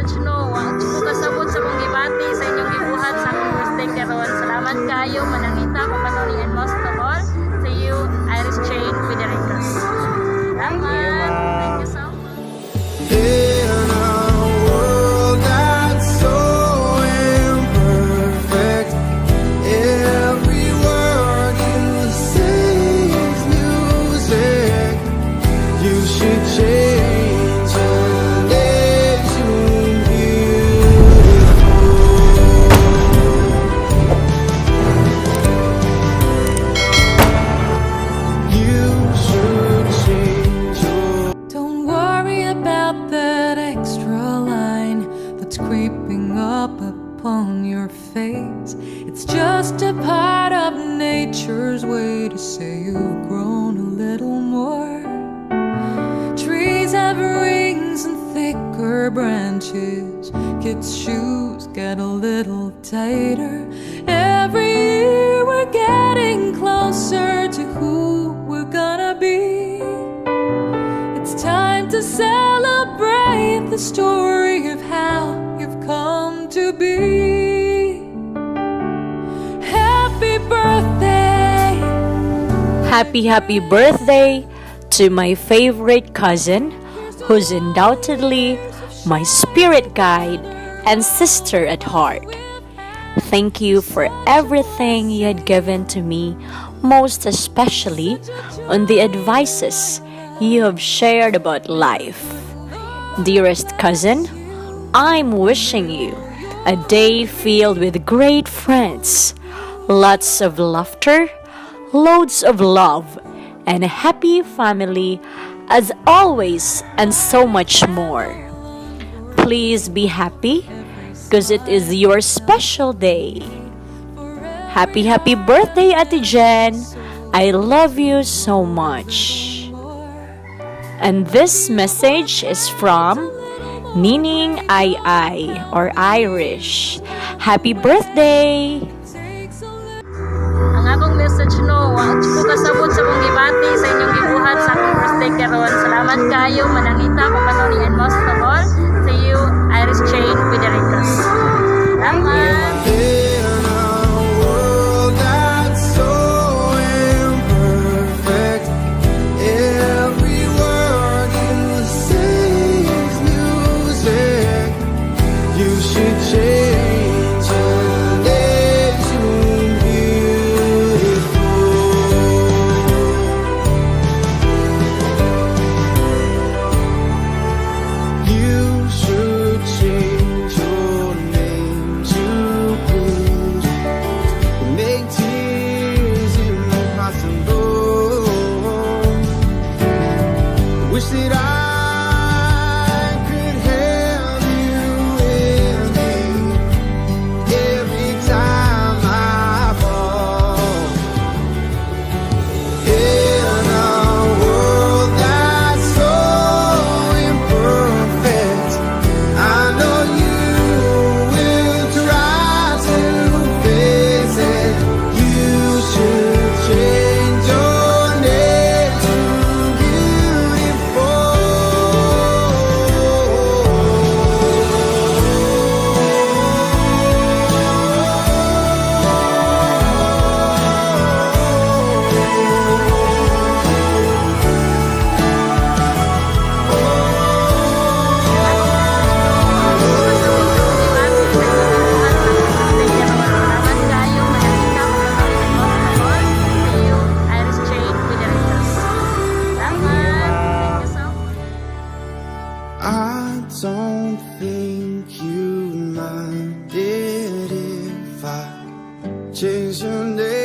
message no, ang Nakasabot sa mong Gibati sa inyong gibuhat sa akong birthday karon. Salamat kayo, manangita ko kanoni and most of all to you, Iris Jane Pedericos. Salamat. Thank you so much. In a world that's so imperfect, every word you say is music. You should change your name to beautiful. You should change your. Don't worry about that extra line that's creeping up upon your face. It's just a part of nature's way to say you've grown a little more. Trees have rings and thicker branches. Kids' shoes get a little tighter. Every year we're getting closer to who we're gonna be. It's time to celebrate the story of how you've come to be. Happy birthday! Happy birthday to my favorite cousin, who's undoubtedly my spirit guide and sister at heart. Thank you for everything you had given to me, most especially on the advices you have shared about life. Dearest cousin, I'm wishing you a day filled with great friends, lots of laughter, loads of love, and a happy family as always, and so much more. Please be happy because it is your special day. Happy birthday, Ate Jen. I love you so much. And this message is from Nining Ai or Irish. Happy birthday! Ang akong message no, ang Nakasabot sa mong Gibati sa inyong gibuhat sa akong birthday karon. Salamat kayo, manangita ko kanoni and most of all to you, Iris Jane Pedericos. Salamat. In a world that's so imperfect, every word you say is music. You should change your name to beautiful. You should change your name to blues. Make tears impossible. Wish that I could have you with me every time I fall. In a world that's so imperfect, I know you will try to fix it. You should change your name to I don't think you minded if I change your name